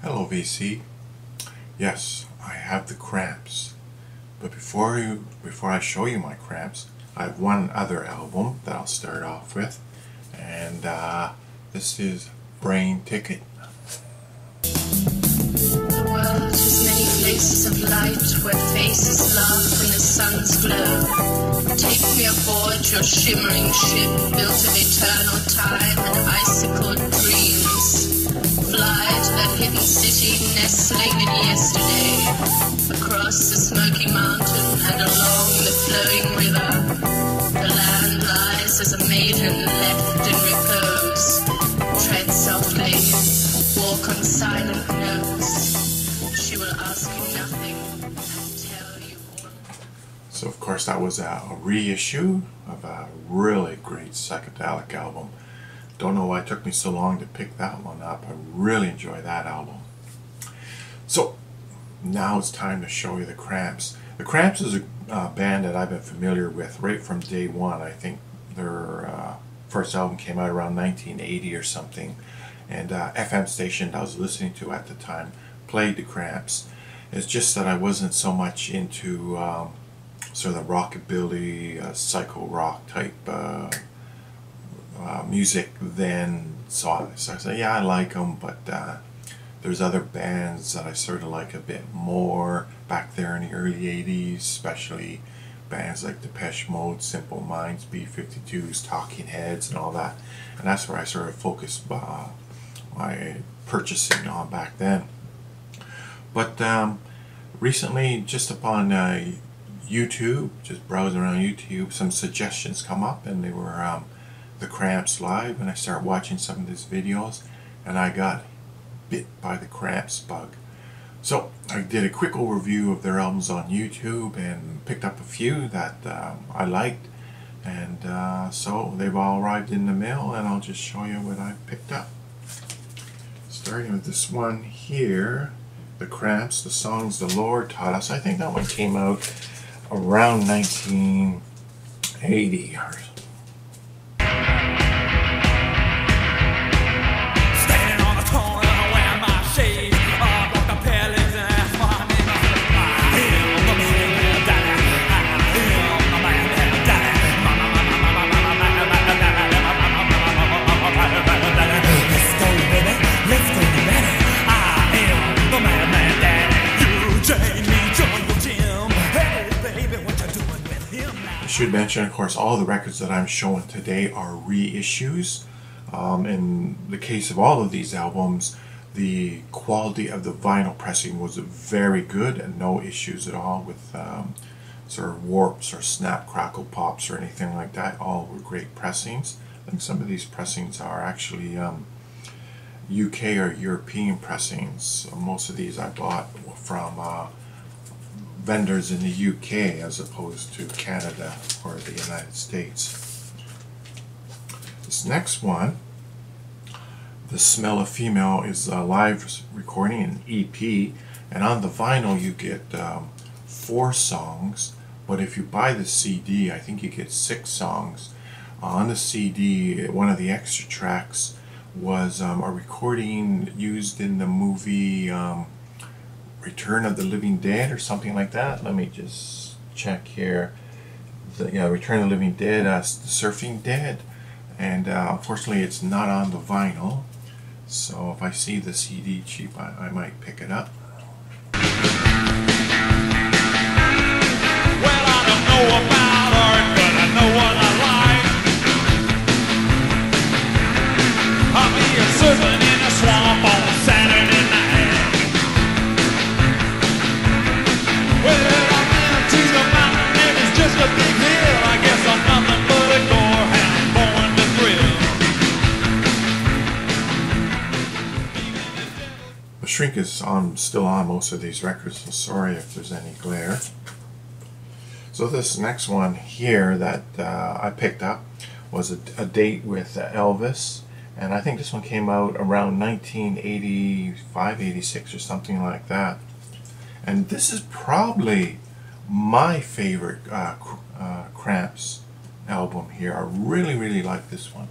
Hello VC. Yes, I have the Cramps. But before I show you my Cramps, I have one other album that I'll start off with, and this is Brain Ticket. The world has many places of light where faces laugh in the sun's glow. Take me aboard your shimmering ship built of eternal time and icicled dreams. Fly to that hidden city nestling in yesterday, across the smoky mountain and along the flowing river. The land lies as a maiden left in repose. Tread softly, walk on silent notes. She will ask you nothing and tell you all. So of course that was a reissue of a really great psychedelic album. Don't know why it took me so long to pick that one up. I really enjoy that album. So now it's time to show you the Cramps. The Cramps is a band that I've been familiar with right from day one. I think their first album came out around 1980 or something, and FM station I was listening to at the time played the Cramps. It's just that I wasn't so much into sort of the rockabilly, psycho rock type music then, so I said, yeah, I like them, but there's other bands that I sort of like a bit more back there in the early 80s, especially bands like Depeche Mode, Simple Minds, B-52s, Talking Heads, and all that, and that's where I sort of focused my purchasing on back then. But recently, just upon YouTube, just browsing around YouTube, some suggestions come up, and they were the Cramps live, and I started watching some of these videos, and I got bit by the Cramps bug. So I did a quick overview of their albums on YouTube and picked up a few that I liked, and so they've all arrived in the mail, and I'll just show you what I picked up. Starting with this one here, the Cramps, The Songs the Lord Taught Us. I think that one came out around 1980 or I should mention, of course, all the records that I'm showing today are reissues. In the case of all of these albums, the quality of the vinyl pressing was very good and no issues at all with sort of warps or snap, crackle, pops or anything like that. All were great pressings. I think some of these pressings are actually UK or European pressings. Most of these I bought from vendors in the UK as opposed to Canada or the United States. This next one, The Smell of Female, is a live recording, an EP, and on the vinyl you get 4 songs, but if you buy the CD I think you get 6 songs. On the CD, one of the extra tracks was a recording used in the movie Return of the Living Dead or something like that. Let me just check here. Return of the Living Dead, The Surfing Dead, and unfortunately it's not on the vinyl, so if I see the CD cheap I might pick it up. Well, I don't know about art, but I know what I like. I'll be a servant in a swamp on a Saturday night. Well, I'm into the mountain and it's just a big hill. I guess I'm nothing but a gorehound born to thrill. The shrink is still on most of these records, so sorry if there's any glare. So this next one here that I picked up was a date with Elvis, and I think this one came out around 1985, 86 or something like that. And this is probably my favorite Cramps album here. I really like this one.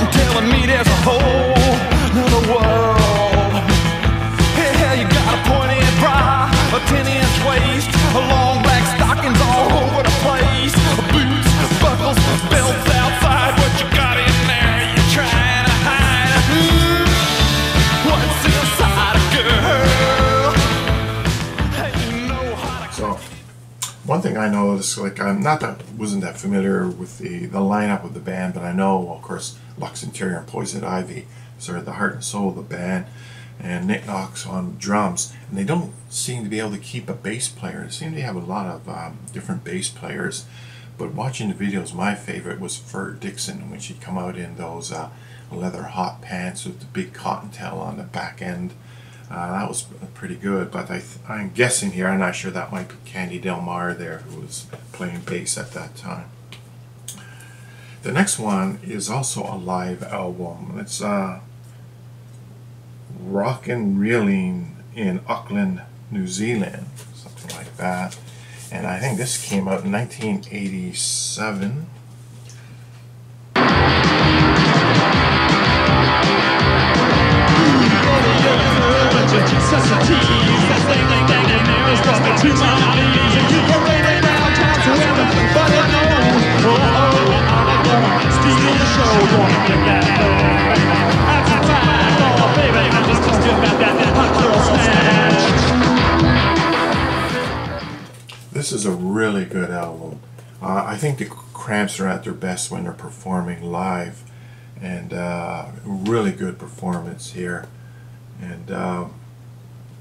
telling me there's a whole other world. Hell, you got a pointed bra, a 10-inch waist, a long black stockings all over the place, boots, buckles, belts outside. What you got in there? You trying to hide? What's inside a girl? Hey, you know how to. So, one thing I noticed, like I'm not that wasn't that familiar with the lineup of the band, but I know, of course, Lux Interior and Poison Ivy are the heart and soul of the band, and Nick Knox on drums. And they don't seem to be able to keep a bass player. They seem to have a lot of different bass players. But watching the videos, my favorite was Fur Dixon when she'd come out in those leather hot pants with the big cottontail on the back end. That was pretty good, but I'm guessing here, I'm not sure, that might be Candy Del Mar there, who was playing bass at that time. The next one is also a live album. It's Rockin' Reeling in Auckland, New Zealand, something like that. And I think this came out in 1987. This is a really good album. I think the Cramps are at their best when they're performing live, and really good performance here. And I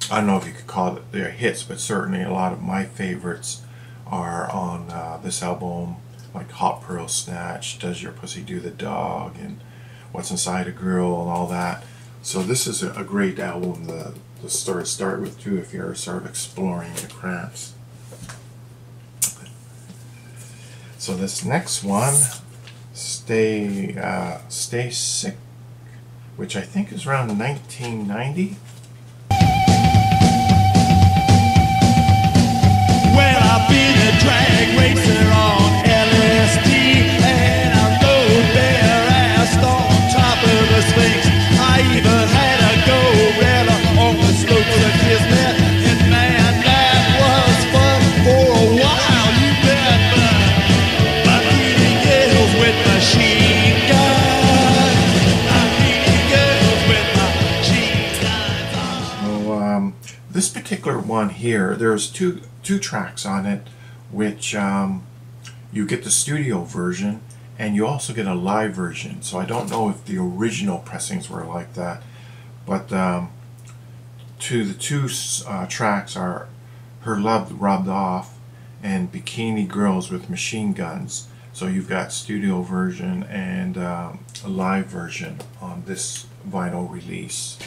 don't know if you could call it their hits, but certainly a lot of my favorites are on this album, like Hot Pearl Snatch, Does Your Pussy Do the Dog, and What's Inside a Girl, and all that. So this is a great album to start with too, if you're sort of exploring the Cramps. So this next one, Stay Sick, which I think is around 1990. Well, I've been a drag racer on LSD, and I rode their ass on top of the Sphinx. I even had a gorilla on the slopes of Kismet, and man, that was fun for a while, you bet. But I'm meeting girls with machine guns. I'm meeting girls with machine guns. So this particular one here, there's two tracks on it, which you get the studio version and you also get a live version. So I don't know if the original pressings were like that, but the two tracks are Her Love Rubbed Off and Bikini Girls with Machine Guns. So you've got studio version and a live version on this vinyl release.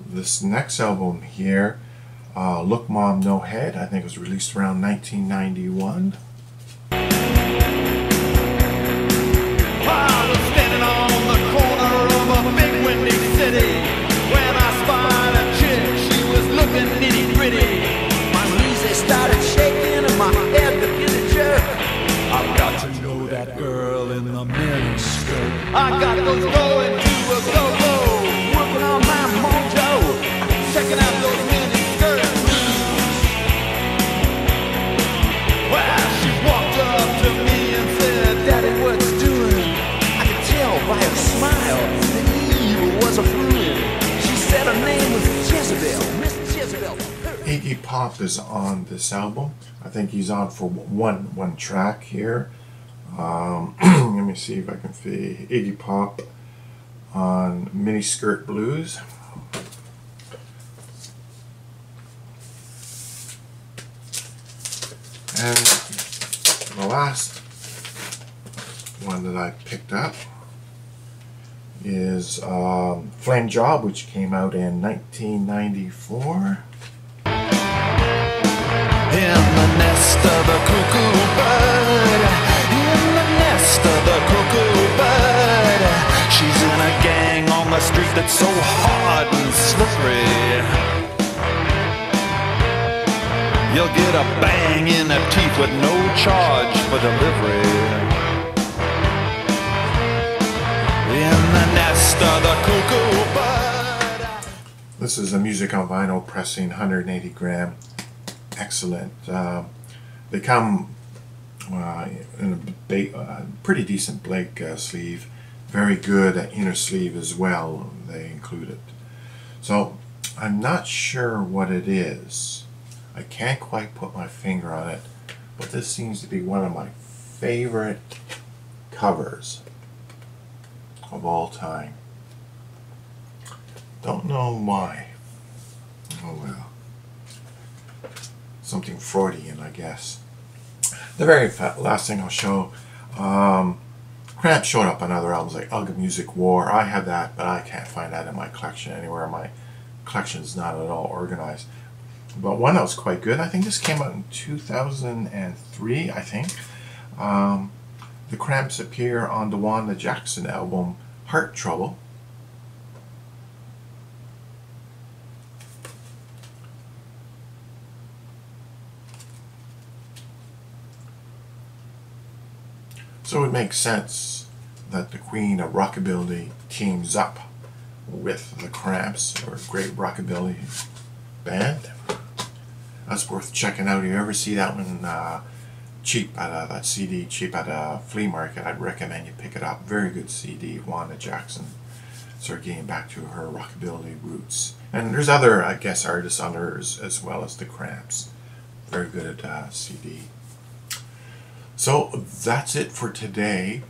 This next album here, Look Mom No Head, I think was released around 1991. I was standing on the corner of a big windy city when I spied a chick, she was looking nitty gritty. My knees they started shaking and my head began to jerk. I've got to know that girl in the mini skirt. I got those going to a go-go, working on my mojo, checking out those mini skirt blues. Well, she walked up to me and said, Daddy, what you doing? I could tell by her smile that evil was a brewing. She said her name was Jezebel, Miss Jezebel. Iggy Pop is on this album. I think he's on for one track here. Let me see if I can see Iggy Pop on Miniskirt Blues. And the last one that I picked up is Flame Job, which came out in 1994. In the nest of a cuckoo bird, in the nest of a cuckoo bird, she's in a gang on the street that's so hard and slippery. You'll get a bang in the teeth with no charge for delivery. In the nest of the cuckoo bird. This is a music on vinyl pressing, 180 gram. Excellent. They come in a pretty decent Blake sleeve. Very good inner sleeve as well. They included. So I'm not sure what it is. I can't quite put my finger on it, but this seems to be one of my favorite covers of all time. Don't know why. Oh well. Something Freudian, I guess. The very last thing I'll show, Cramps showed up on other albums like Ugga Music War. I have that, but I can't find that in my collection anywhere. My collection is not at all organized. But one that was quite good, I think this came out in 2003, I think. The Cramps appear on the Wanda Jackson album, Heart Trouble. So it makes sense that the Queen of Rockabilly teams up with the Cramps, or a great rockabilly band. That's worth checking out. If you ever see that one cheap at that CD cheap at a flea market, I'd recommend you pick it up. Very good CD. Wanda Jackson sort of getting back to her rockabilly roots. And there's other, I guess, artists on hers as well as the Cramps. Very good CD. So that's it for today.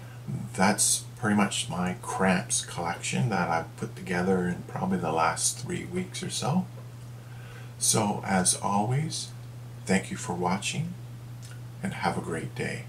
That's pretty much my Cramps collection that I've put together in probably the last 3 weeks or so. So as always, thank you for watching and have a great day.